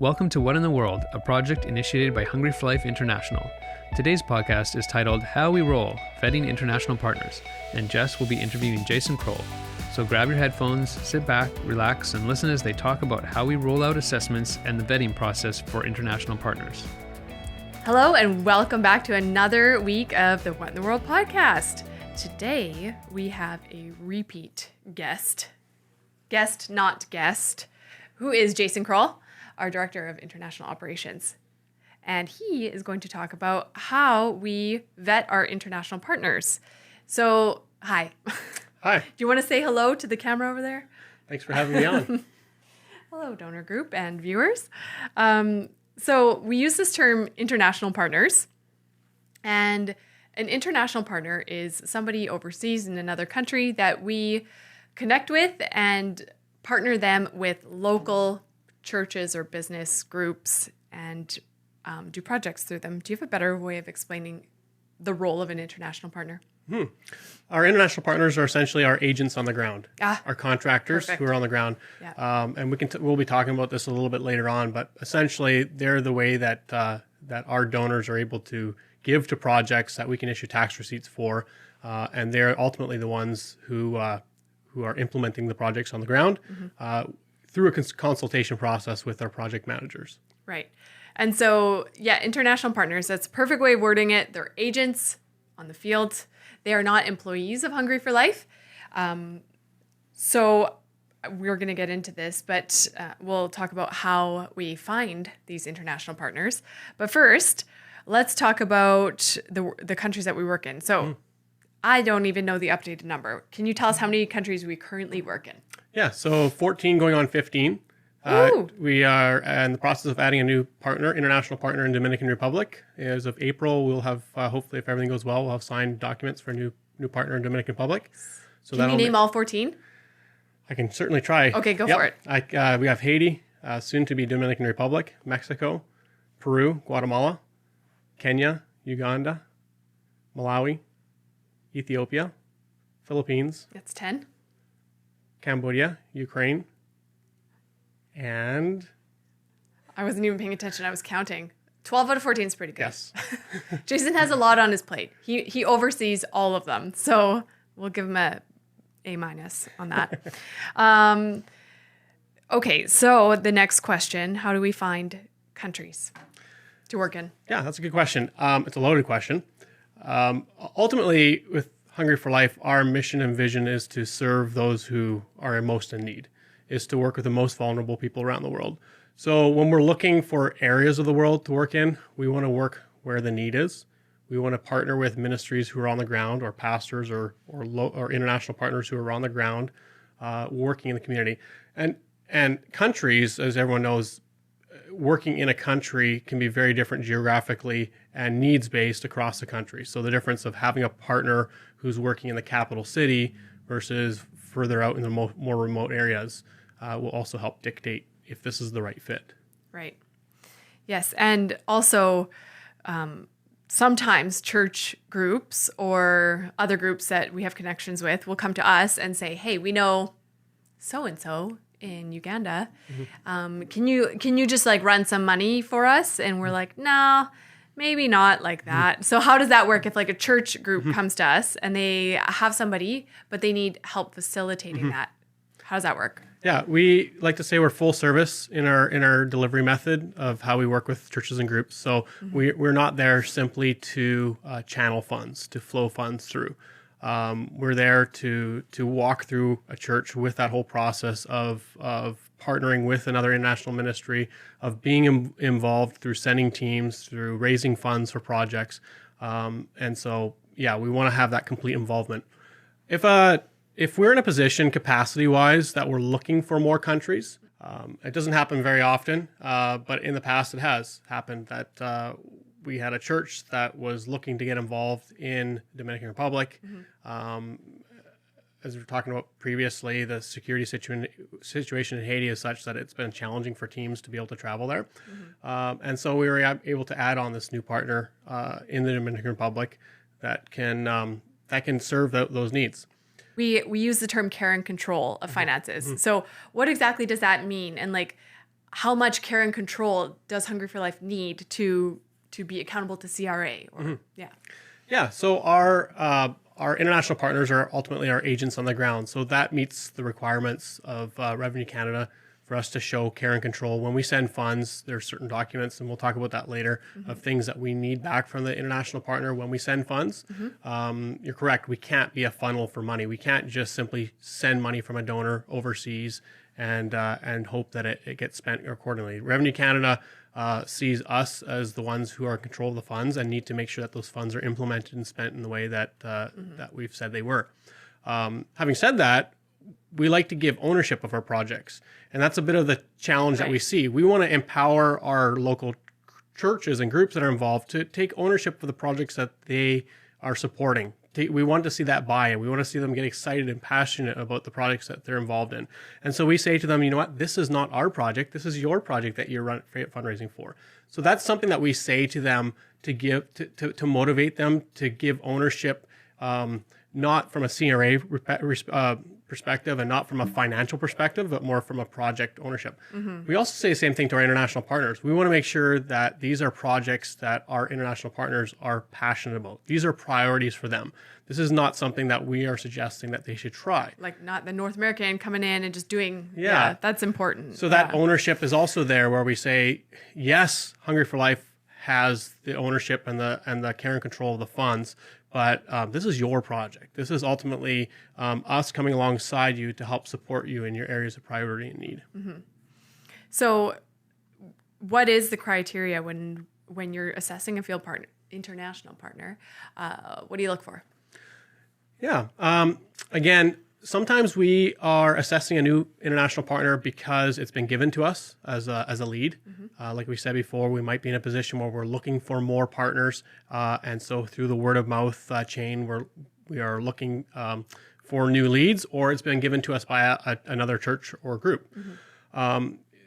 Welcome to What in the World, a project initiated by Hungry for Life International. Today's podcast is titled How We Roll, Vetting International Partners, and Jess will be interviewing Jason Krul. So grab your headphones, sit back, relax, and listen as they talk about how we roll out assessments and the vetting process for international partners. Hello, and welcome back to another week of the What in the World podcast. Today, we have a repeat guest, who is Jason Krul, our Director of International Operations. And he is going to talk about how we vet our international partners. So, hi. Hi. Do you want to say hello to the camera over there? Thanks for having me on. Hello, donor group and viewers. So we use this term international partners. And an international partner is somebody overseas in another country that we connect with and partner them with local churches or business groups and do projects through them. Do you have a better way of explaining the role of an international partner? Our international partners are essentially our agents on the ground, our contractors perfect. who are on the ground. Yeah. And we'll be talking about this a little bit later on, but essentially they're the way that that our donors are able to give to projects that we can issue tax receipts for, and they're ultimately the ones who are implementing the projects on the ground through a consultation process with our project managers. Right. And so, international partners, that's a perfect way of wording it. They're agents on the field. They are not employees of Hungry for Life. So we're going to get into this, but we'll talk about how we find these international partners. But first, let's talk about the countries that we work in. So I don't even know the updated number. Can you tell us how many countries we currently work in? Yeah, so 14 going on 15. We are in the process of adding a new partner, international partner in Dominican Republic. As of April, we'll have, hopefully if everything goes well, we'll have signed documents for a new partner in Dominican Republic. So Can you name all 14? I can certainly try. Okay, go for it. We have Haiti, soon to be Dominican Republic, Mexico, Peru, Guatemala, Kenya, Uganda, Malawi, Ethiopia, Philippines. That's 10. Cambodia, Ukraine, and... I wasn't even paying attention. I was counting. 12 out of 14 is pretty good. Yes. Jason has a lot on his plate. He oversees all of them. So we'll give him A- on that. Okay, so the next question, how do we find countries to work in? Yeah, that's a good question. It's a loaded question. Ultimately, with Hungry for Life, our mission and vision is to serve those who are most in need, is to work with the most vulnerable people around the world. So when we're looking for areas of the world to work in, we want to work where the need is. We want to partner with ministries who are on the ground, or pastors, or international partners who are on the ground, working in the community. And countries, as everyone knows, working in a country can be very different geographically and needs-based across the country. So the difference of having a partner who's working in the capital city versus further out in the more remote areas will also help dictate if this is the right fit. Right. Yes, and also sometimes church groups or other groups that we have connections with will come to us and say, hey, we know so-and-so in Uganda. Can you just like run some money for us? And we're like, no, maybe not like that. So how does that work if like a church group comes to us and they have somebody, but they need help facilitating that? How does that work? Yeah, we like to say we're full service in our delivery method of how we work with churches and groups. So we're not there simply to channel funds, to flow funds through. We're there to walk through a church with that whole process of partnering with another international ministry, of being involved through sending teams, through raising funds for projects. And so, yeah, we want to have that complete involvement. If we're in a position capacity-wise that we're looking for more countries, it doesn't happen very often, but in the past it has happened that we had a church that was looking to get involved in the Dominican Republic. As we were talking about previously, the security situation in Haiti is such that it's been challenging for teams to be able to travel there. And so we were able to add on this new partner in the Dominican Republic that can serve those needs. We use the term care and control of finances. So what exactly does that mean? And like, how much care and control does Hungry for Life need to be accountable to CRA? Or, Yeah. So our international partners are ultimately our agents on the ground. So that meets the requirements of Revenue Canada for us to show care and control. When we send funds, there's certain documents, and we'll talk about that later, of things that we need back from the international partner when we send funds. You're correct. We can't be a funnel for money. We can't just simply send money from a donor overseas and hope that it gets spent accordingly. Revenue Canada sees us as the ones who are in control of the funds and need to make sure that those funds are implemented and spent in the way that that we've said they were. Having said that, we like to give ownership of our projects, and that's a bit of the challenge that we see. We want to empower our local churches and groups that are involved to take ownership of the projects that they are supporting. We want to see that buy-in. We want to see them get excited and passionate about the projects that they're involved in. And so we say to them, you know what, this is not our project. This is your project that you're fundraising for. So that's something that we say to them to give, to motivate them to give ownership, not from a CRA perspective and not from a financial perspective, but more from a project ownership. We also say the same thing to our international partners. We want to make sure that these are projects that our international partners are passionate about. These are priorities for them. This is not something that we are suggesting that they should try. Like not the North American coming in and just doing, that's important. So that ownership is also there where we say, yes, Hungry for Life has the ownership and the care and control of the funds, but this is your project. This is ultimately us coming alongside you to help support you in your areas of priority and need. So what is the criteria when you're assessing a field partner, international partner? What do you look for? Yeah. Again, sometimes we are assessing a new international partner because it's been given to us as a lead. Like we said before, we might be in a position where we're looking for more partners. And so through the word of mouth chain, we are looking for new leads, or it's been given to us by another church or group.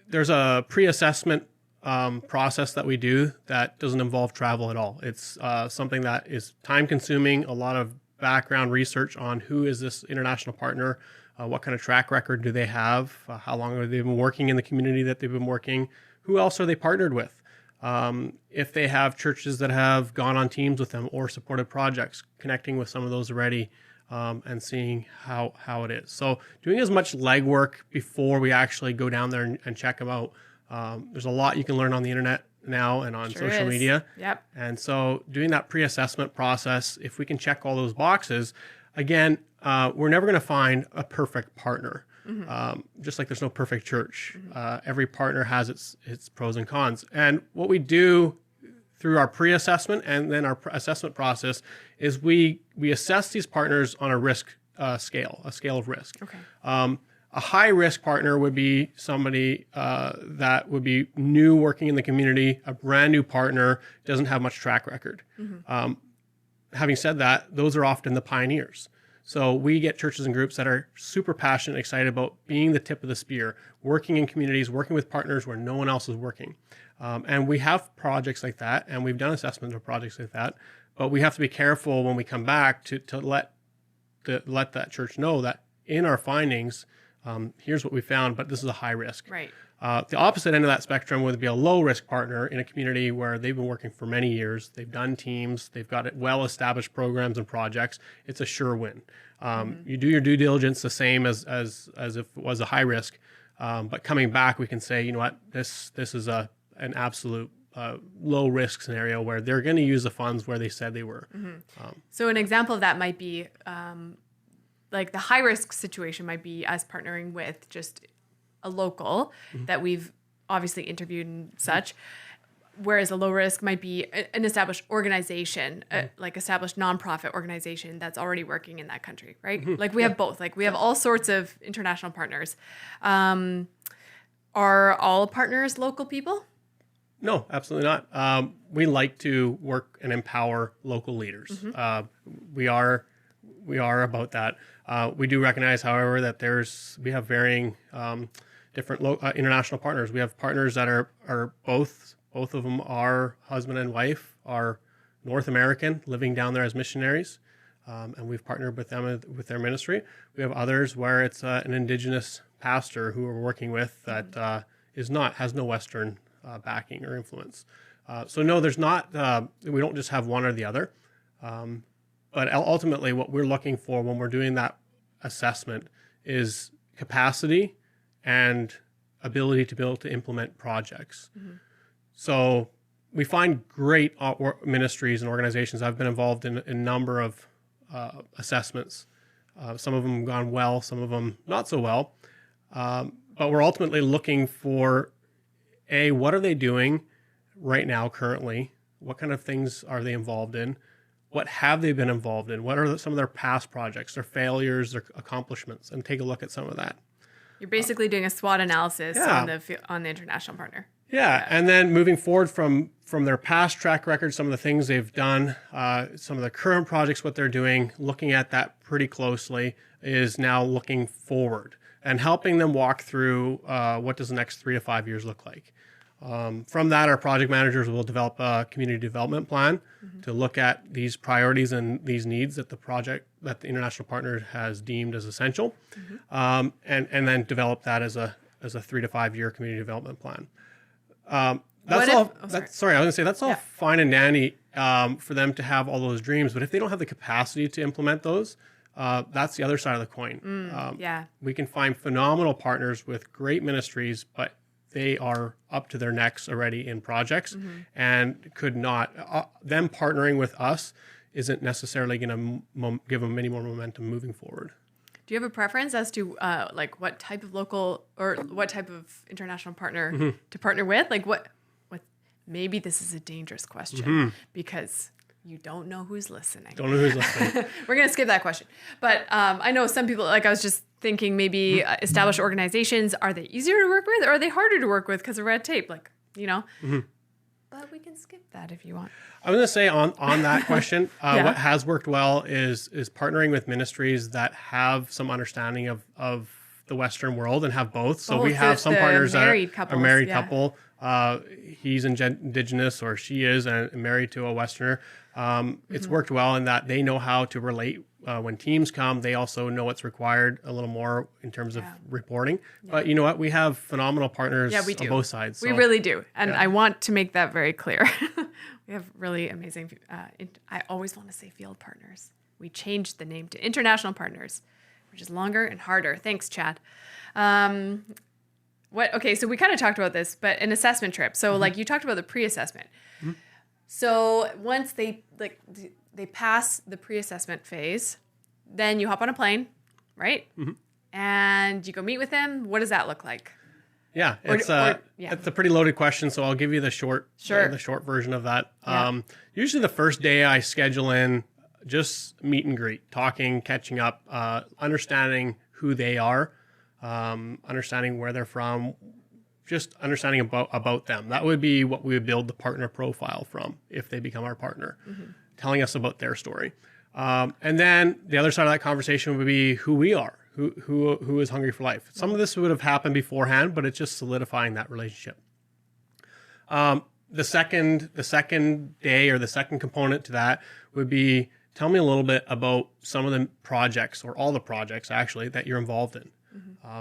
There's a pre-assessment process that we do that doesn't involve travel at all. It's something that is time consuming, a lot of background research on who is this international partner, what kind of track record do they have, how long have they been working in the community that they've been working, who else are they partnered with, if they have churches that have gone on teams with them or supported projects, connecting with some of those already, and seeing how it is. So doing as much legwork before we actually go down there and check them out. There's a lot you can learn on the internet now and on social media. Yep. And so doing that pre-assessment process, if we can check all those boxes, again, we're never going to find a perfect partner. Just like there's no perfect church. Every partner has its pros and cons. And what we do through our pre-assessment and then our assessment process is we assess these partners on a risk scale, a scale of risk. Okay. A high-risk partner would be somebody that would be new working in the community, a brand new partner, doesn't have much track record. Having said that, those are often the pioneers. So we get churches and groups that are super passionate, excited about being the tip of the spear, working in communities, working with partners where no one else is working. And we have projects like that, and we've done assessments of projects like that, but we have to be careful when we come back to let that church know that in our findings, here's what we found, but this is a high risk. Right. The opposite end of that spectrum would be a low risk partner in a community where they've been working for many years. They've done teams. They've got well-established programs and projects. It's a sure win. You do your due diligence the same as if it was a high risk. But coming back, we can say, you know what, this is an absolute low risk scenario where they're going to use the funds where they said they were. So an example of that might be like the high risk situation might be us partnering with just a local that we've obviously interviewed and such, whereas a low risk might be an established organization, like established nonprofit organization that's already working in that country, right? Like we have both. Like we have all sorts of international partners. Are all partners local people? No, absolutely not. We like to work and empower local leaders. We are about that. We do recognize, however, that we have varying different international partners. We have partners that are both of them are husband and wife, are North American, living down there as missionaries, and we've partnered with them with their ministry. We have others where it's an Indigenous pastor who we're working with that has no Western backing or influence. So no, there's not. We don't just have one or the other. But ultimately, what we're looking for when we're doing that assessment is capacity and ability to be able to implement projects. So we find great ministries and organizations. I've been involved in a number of assessments. Some of them have gone well, some of them not so well. But we're ultimately looking for, what are they doing right now currently? What kind of things are they involved in? What have they been involved in? What are some of their past projects, their failures, their accomplishments? And take a look at some of that. You're basically doing a SWOT analysis on the international partner. Yeah, and then moving forward from their past track record, some of the things they've done, some of the current projects, what they're doing, looking at that pretty closely is now looking forward and helping them walk through what does the next 3 to 5 years look like. From that, our project managers will develop a community development plan to look at these priorities and these needs that the international partner has deemed as essential, and then develop that as a 3 to 5 year community development plan. That's all. Sorry, I was going to say that's all fine and dandy for them to have all those dreams, but if they don't have the capacity to implement those, that's the other side of the coin. We can find phenomenal partners with great ministries, but they are up to their necks already in projects and could not. Them partnering with us isn't necessarily going to give them any more momentum moving forward. Do you have a preference as to like what type of local or what type of international partner to partner with? Like what? Maybe this is a dangerous question because you don't know who's listening. We're going to skip that question. But I know some people, like I was just thinking maybe established organizations, are they easier to work with or are they harder to work with because of red tape? Like, but we can skip that if you want. I was going to say on that question, what has worked well is partnering with ministries that have some understanding of the Western world and have both. So we have some partners that are married couple. He's Indigenous or she is and married to a Westerner. It's worked well in that they know how to relate when teams come. They also know what's required a little more in terms of reporting. But you know what? We have phenomenal partners on both sides. So. We really do. And I want to make that very clear. We have really amazing, I always want to say field partners. We changed the name to international partners, which is longer and harder. Thanks, Chad. Okay, so we kind of talked about this, but an assessment trip. So like you talked about the pre-assessment. So once they pass the pre-assessment phase, then you hop on a plane, right? And you go meet with them. What does that look like? Yeah, it's a pretty loaded question, so I'll give you the short version of that. Usually the first day I schedule in just meet and greet, talking, catching up, understanding who they are, understanding where they're from, just understanding about them. That would be what we would build the partner profile from if they become our partner, telling us about their story. And then the other side of that conversation would be who we are, who is Hungry for Life. Some of this would have happened beforehand, but it's just solidifying that relationship. The second day or the second component to that would be tell me a little bit about some of the projects or all the projects actually that you're involved in.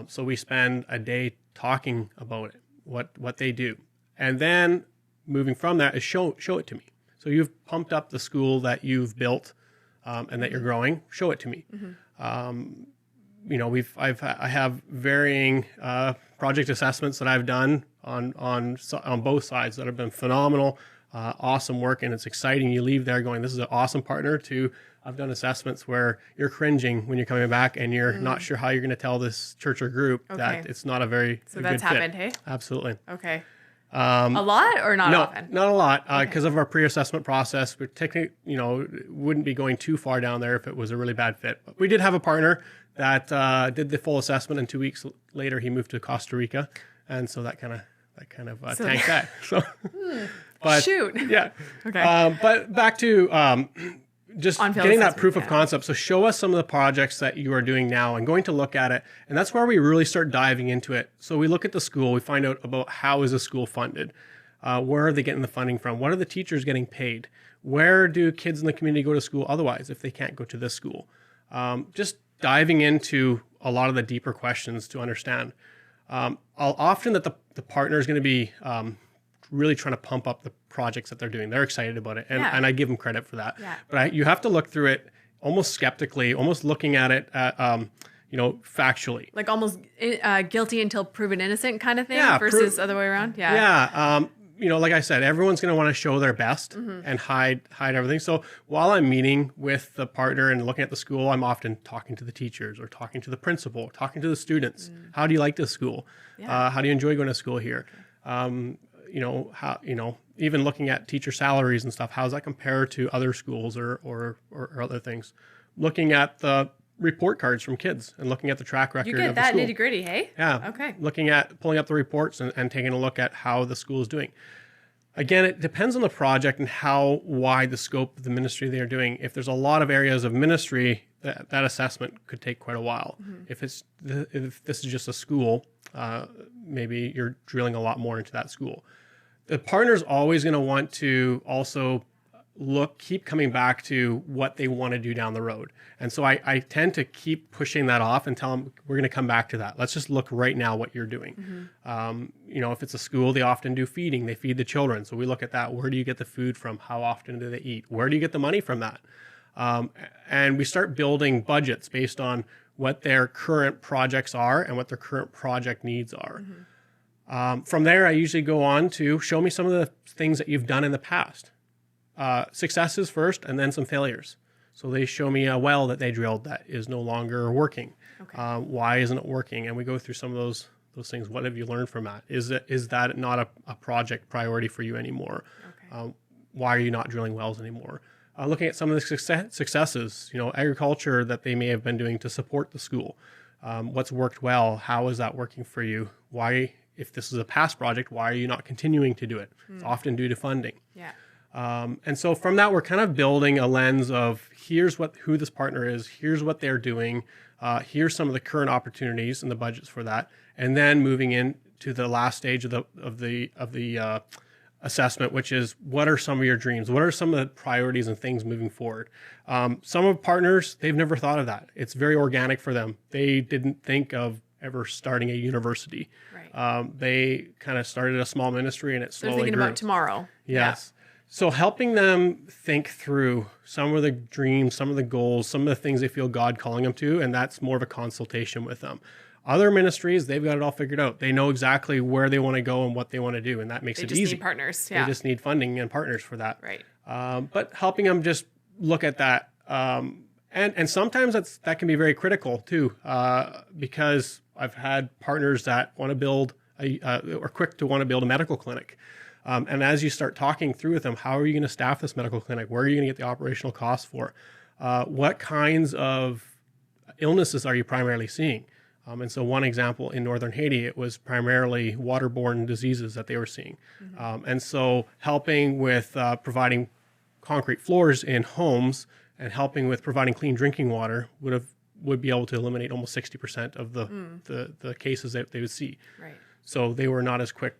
So we spend a day talking about it, what they do. And then moving from that is show it to me. So you've pumped up the school that you've built and that you're growing, show it to me. I have varying project assessments that I've done on both sides that have been phenomenal, awesome work, and it's exciting. You leave there going, this is an awesome partner. I've done assessments where you're cringing when you're coming back and you're not sure how you're going to tell this church or group that it's not a very so that's good happened, fit. Hey? Absolutely. Okay. A lot or not often? Not a lot because of our pre-assessment process. We technically, wouldn't be going too far down there if it was a really bad fit. But we did have a partner that did the full assessment, and 2 weeks later he moved to Costa Rica, and so that kind of tanked that. So, but shoot. Yeah. Okay. But back to just getting that proof of concept. So show us some of the projects that you are doing now and going to look at it. And that's where we really start diving into it. So we look at the school, we find out about how is the school funded? Where are they getting the funding from? What are the teachers getting paid? Where do kids in the community go to school otherwise if they can't go to this school? Just diving into a lot of the deeper questions to understand. Often that the partner is going to be really trying to pump up the projects that they're doing. They're excited about it, and I give them credit for that. Yeah. But you have to look through it almost skeptically, almost looking at it factually. Like almost guilty until proven innocent kind of thing Yeah, versus other way around. Yeah. Yeah. Like I said, everyone's going to want to show their best and hide everything. So while I'm meeting with the partner and looking at the school, I'm often talking to the teachers or talking to the principal, talking to the students. How do you like this school? Yeah. How do you enjoy going to school here? Even looking at teacher salaries and stuff, how does that compare to other schools or other things? Looking at the report cards from kids and looking at the track record You of get the that school. nitty gritty, hey? Yeah. Okay. Pulling up the reports and taking a look at how the school is doing. Again, it depends on the project and how wide the scope of the ministry they are doing. If there's a lot of areas of ministry, that assessment could take quite a while. If this is just a school, maybe you're drilling a lot more into that school. The partner's always going to want to also keep coming back to what they want to do down the road. And so I tend to keep pushing that off and tell them, we're going to come back to that. Let's just look right now what you're doing. If it's a school, they often do feeding. They feed the children. So we look at that. Where do you get the food from? How often do they eat? Where do you get the money from that? And we start building budgets based on what their current projects are and what their current project needs are. From there, I usually go on to show me some of the things that you've done in the past. Successes first, and then some failures. So they show me a well that they drilled that is no longer working. Okay. Why isn't it working? And we go through some of those things. What have you learned from that? Is that not a project priority for you anymore? Okay. Why are you not drilling wells anymore? Looking at some of the successes, agriculture that they may have been doing to support the school. What's worked well? How is that working for you? Why, if this is a past project, why are you not continuing to do it? It's often due to funding. Yeah. And so from that, we're kind of building a lens of here's who this partner is, here's what they're doing, here's some of the current opportunities and the budgets for that, and then moving into the last stage of the assessment, which is what are some of your dreams? What are some of the priorities and things moving forward? Some of partners, they've never thought of that. It's very organic for them. They didn't think of ever starting a university. Right. They kind of started a small ministry and it slowly They're thinking grew. about tomorrow. Yes. So helping them think through some of the dreams, some of the goals, some of the things they feel God calling them to, and that's more of a consultation with them. Other ministries, they've got it all figured out. They know exactly where they want to go and what they want to do, and that makes it easy. They just need partners. Yeah. They just need funding and partners for that. Right. But helping them just look at that, and sometimes that can be very critical too, because I've had partners that want to build or quick to want to build a medical clinic. And as you start talking through with them, how are you going to staff this medical clinic? Where are you going to get the operational costs for? What kinds of illnesses are you primarily seeing? And so one example in northern Haiti, it was primarily waterborne diseases that they were seeing. And so helping with providing concrete floors in homes and helping with providing clean drinking water would be able to eliminate almost 60% of the cases that they would see. Right. So they were not as quick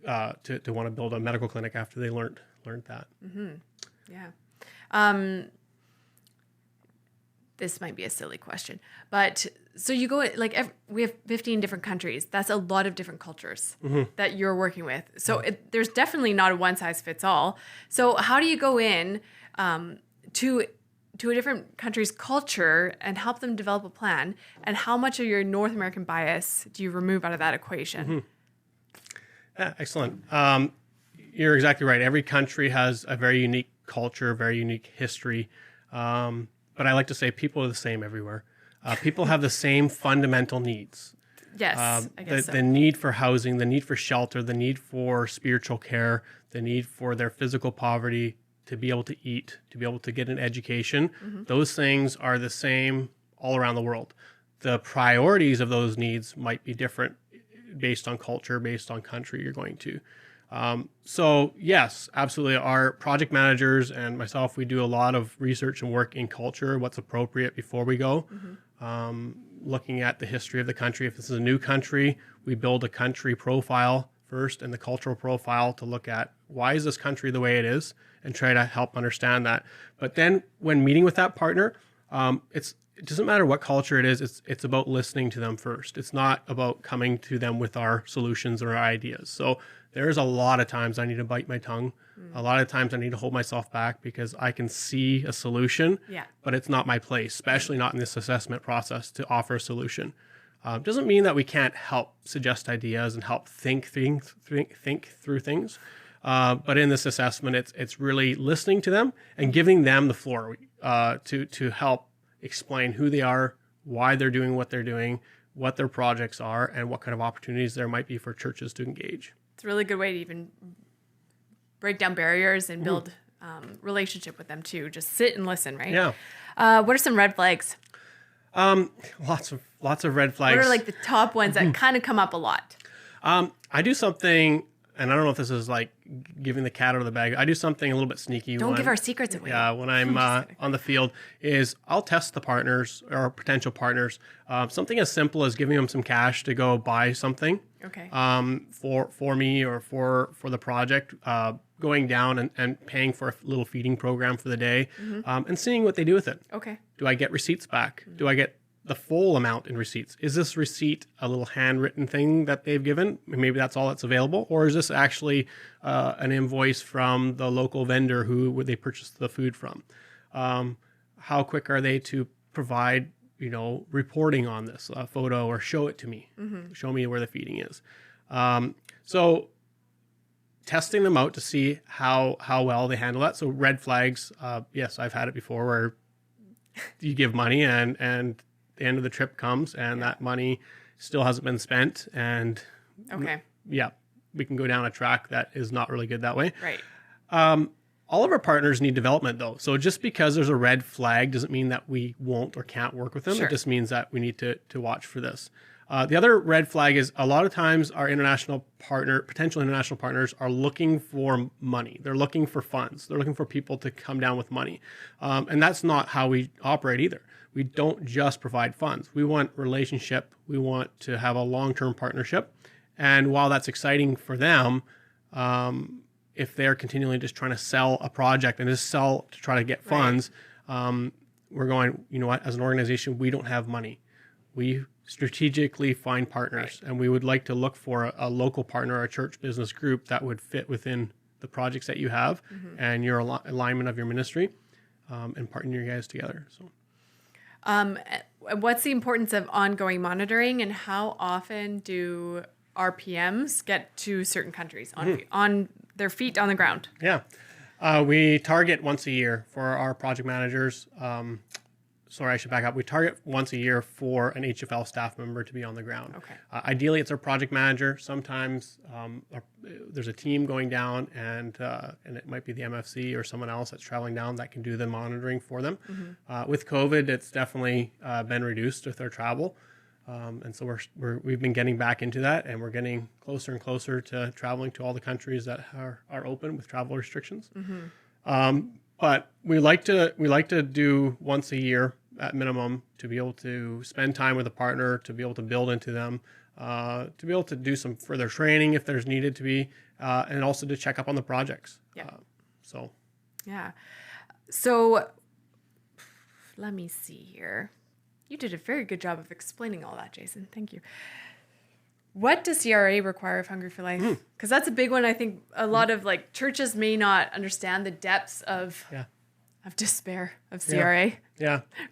to want to build a medical clinic after they learned that. Yeah. This might be a silly question, but so you go we have 15 different countries. That's a lot of different cultures that you're working with. So there's definitely not a one size fits all. So how do you go in to a different country's culture and help them develop a plan? And how much of your North American bias do you remove out of that equation? Yeah, excellent. You're exactly right. Every country has a very unique culture, very unique history. But I like to say people are the same everywhere. People have the same fundamental needs. Yes, I guess so. The need for housing, the need for shelter, the need for spiritual care, the need for their physical poverty, to be able to eat, to be able to get an education. Those things are the same all around the world. The priorities of those needs might be different based on culture, based on country you're going to. So yes, absolutely. Our project managers and myself, we do a lot of research and work in culture, what's appropriate before we go. Looking at the history of the country. If this is a new country, we build a country profile first and the cultural profile to look at why is this country the way it is and try to help understand that. But then when meeting with that partner, it's it doesn't matter what culture it is. It's about listening to them first. It's not about coming to them with our solutions or our ideas. So there's a lot of times I need to bite my tongue. A lot of times I need to hold myself back because I can see a solution, but it's not my place, especially not in this assessment process to offer a solution. Doesn't mean that we can't help suggest ideas and help think through things. But in this assessment, it's really listening to them and giving them the floor to help explain who they are, why they're doing what they're doing, what their projects are, and what kind of opportunities there might be for churches to engage. It's a really good way to even break down barriers and build relationship with them too. Just sit and listen, right? Yeah. What are some red flags? Lots of red flags. What are like the top ones that kind of come up a lot? I do something, and I don't know if this is like giving the cat out of the bag. I do something a little bit sneaky. Don't give our secrets away. Yeah, when I'm on the field, is I'll test the partners or potential partners. Something as simple as giving them some cash to go buy something. Okay. For me or for the project, going down and paying for a little feeding program for the day, and seeing what they do with it. Okay. Do I get receipts back? Do I get the full amount in receipts? Is this receipt a little handwritten thing that they've given? Maybe that's all that's available. Or is this actually an invoice from the local vendor who they purchased the food from? How quick are they to provide, reporting on this photo or show it to me? Show me where the feeding is. So testing them out to see how well they handle that. So red flags, yes, I've had it before where you give money and the end of the trip comes and that money still hasn't been spent, and we can go down a track that is not really good that way. Right. All of our partners need development though. So just because there's a red flag doesn't mean that we won't or can't work with them. Sure. It just means that we need to watch for this. The other red flag is a lot of times our potential international partners are looking for money. They're looking for funds. They're looking for people to come down with money. And that's not how we operate either. We don't just provide funds. We want relationship. We want to have a long-term partnership. And while that's exciting for them, if they're continually just trying to sell a project and just sell to try to get funds, we're going, you know what, as an organization, we don't have money. We strategically find partners, and we would like to look for a local partner or a church business group that would fit within the projects that you have and your alignment of your ministry, and partner you guys together. So, what's the importance of ongoing monitoring, and how often do RPMs get to certain countries on their feet on the ground? Yeah, we target once a year for our project managers. Sorry, I should back up. We target once a year for an HFL staff member to be on the ground. Okay. Ideally, it's our project manager. Sometimes there's a team going down, and it might be the MFC or someone else that's traveling down that can do the monitoring for them. With COVID, it's definitely been reduced with their travel, and so we've been getting back into that, and we're getting closer and closer to traveling to all the countries that are open with travel restrictions. But we like to do once a year at minimum to be able to spend time with a partner, to be able to build into them, to be able to do some further training if there's needed to be, and also to check up on the projects. So let me see here. You did a very good job of explaining all that, Jason. Thank you. What does CRA require of Hungry for Life? Because that's a big one. I think a lot of churches may not understand the depths of despair of CRA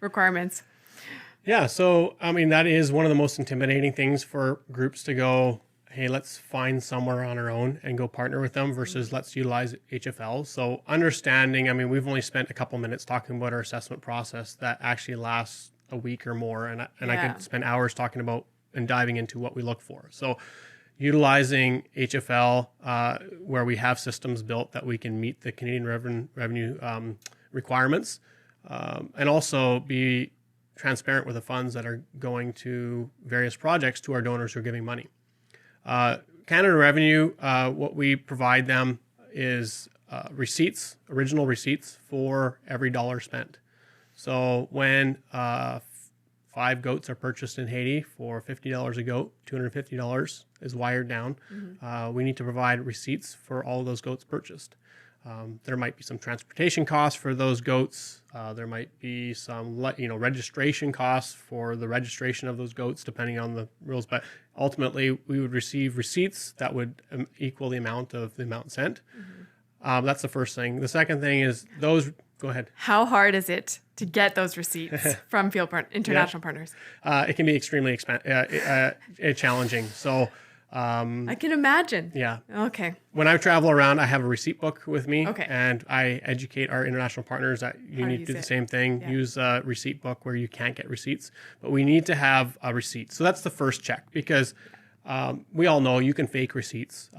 requirements. Yeah, so I mean that is one of the most intimidating things for groups to go, hey, let's find somewhere on our own and go partner with them versus let's utilize HFL. So understanding, I mean, we've only spent a couple minutes talking about our assessment process that actually lasts a week or more, and I could spend hours talking about and diving into what we look for. So utilizing HFL where we have systems built that we can meet the Canadian revenue requirements, and also be transparent with the funds that are going to various projects to our donors who are giving money. Canada Revenue, what we provide them is original receipts for every dollar spent. So when 5 goats are purchased in Haiti for $50 a goat, $250 is wired down. We need to provide receipts for all of those goats purchased. There might be some transportation costs for those goats. There might be some, registration costs for the registration of those goats, depending on the rules. But ultimately, we would receive receipts that would equal the amount sent. That's the first thing. The second thing is those. Go ahead. How hard is it to get those receipts from international partners? It can be extremely challenging. So. I can imagine. Yeah. Okay. When I travel around, I have a receipt book with me. Okay. And I educate our international partners that you need to do the same thing. Yeah. Use a receipt book where you can't get receipts, but we need to have a receipt. So that's the first check, because we all know you can fake receipts.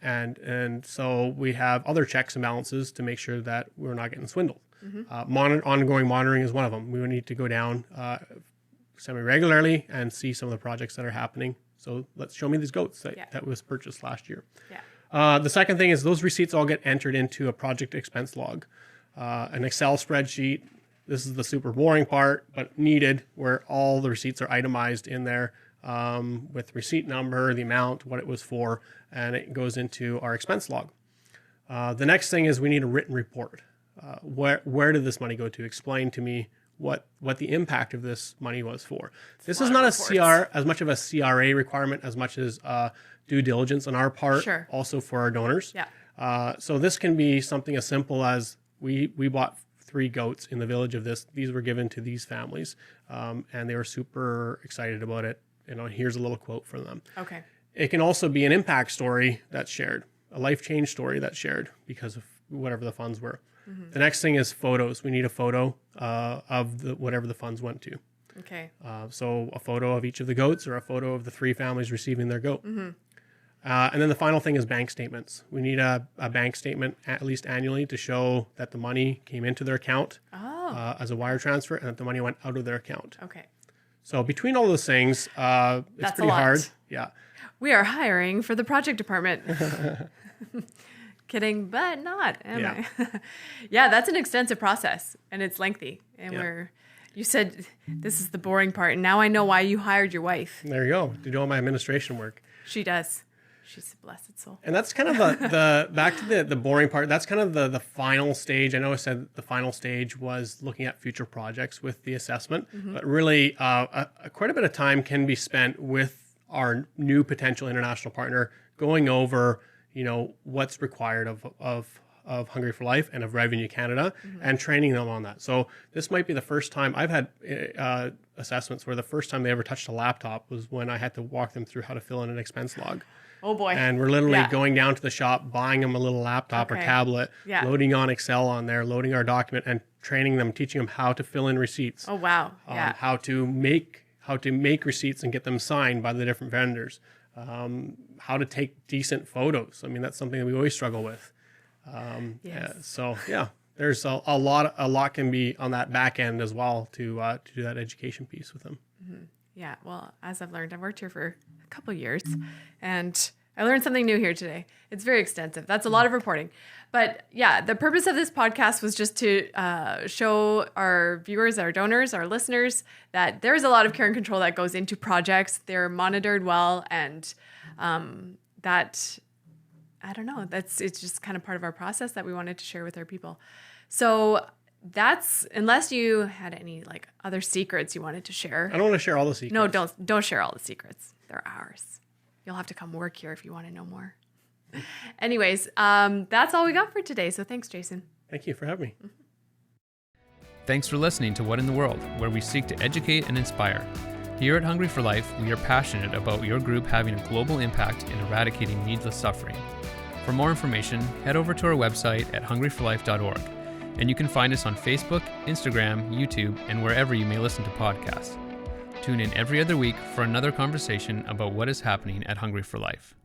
And so we have other checks and balances to make sure that we're not getting swindled. Ongoing monitoring is one of them. We would need to go down semi-regularly and see some of the projects that are happening. So let's show me these goats that was purchased last year. Yeah. The second thing is those receipts all get entered into a project expense log, an Excel spreadsheet. This is the super boring part, but needed, where all the receipts are itemized in there with receipt number, the amount, what it was for, and it goes into our expense log. The next thing is we need a written report. Where did this money go to? Explain to me what the impact of this money was for. This is not as much of a CRA requirement as much as due diligence on our part, also for our donors. Yeah. So this can be something as simple as we bought 3 goats in the village of this. These were given to these families, and they were super excited about it. Here's a little quote from them. Okay. It can also be an impact story that's shared, a life change story that's shared because of whatever the funds were. The next thing is photos. We need a photo of whatever the funds went to. Okay. So a photo of each of the goats, or a photo of the 3 families receiving their goat. And then the final thing is bank statements. We need a bank statement at least annually to show that the money came into their account as a wire transfer, and that the money went out of their account. Okay. So between all those things, it's pretty hard. Yeah. We are hiring for the project department. Kidding, but not. Am I? Yeah, that's an extensive process, and it's lengthy. And you said this is the boring part, and now I know why you hired your wife. There you go. To do all my administration work. She does. She's a blessed soul. And that's kind of the back to the boring part. That's kind of the final stage. I know I said the final stage was looking at future projects with the assessment, but really quite a bit of time can be spent with our new potential international partner going over what's required of Hungry for Life and of Revenue Canada, and training them on that. So this might be the first time I've had assessments where the first time they ever touched a laptop was when I had to walk them through how to fill in an expense log. Oh boy. And we're literally going down to the shop, buying them a little laptop or tablet, loading on Excel on there, loading our document, and training them, teaching them how to fill in receipts. Oh wow. How to make receipts and get them signed by the different vendors. How to take decent photos. I mean, that's something that we always struggle with. There's a lot can be on that back end as well to do that education piece with them. Yeah, well, as I've learned, I've worked here for a couple of years, and I learned something new here today. It's very extensive. That's a lot of reporting. But yeah, the purpose of this podcast was just to show our viewers, our donors, our listeners that there's a lot of care and control that goes into projects. They're monitored well, and it's just kind of part of our process that we wanted to share with our people. So that's, unless you had any other secrets you wanted to share. I don't want to share all the secrets. No, don't share all the secrets. They're ours. You'll have to come work here if you want to know more. Anyways, that's all we got for today. So thanks, Jason. Thank you for having me. Thanks for listening to What in the World, where we seek to educate and inspire. Here at Hungry for Life, we are passionate about your group having a global impact in eradicating needless suffering. For more information, head over to our website at hungryforlife.org, and you can find us on Facebook, Instagram, YouTube, and wherever you may listen to podcasts. Tune in every other week for another conversation about what is happening at Hungry for Life.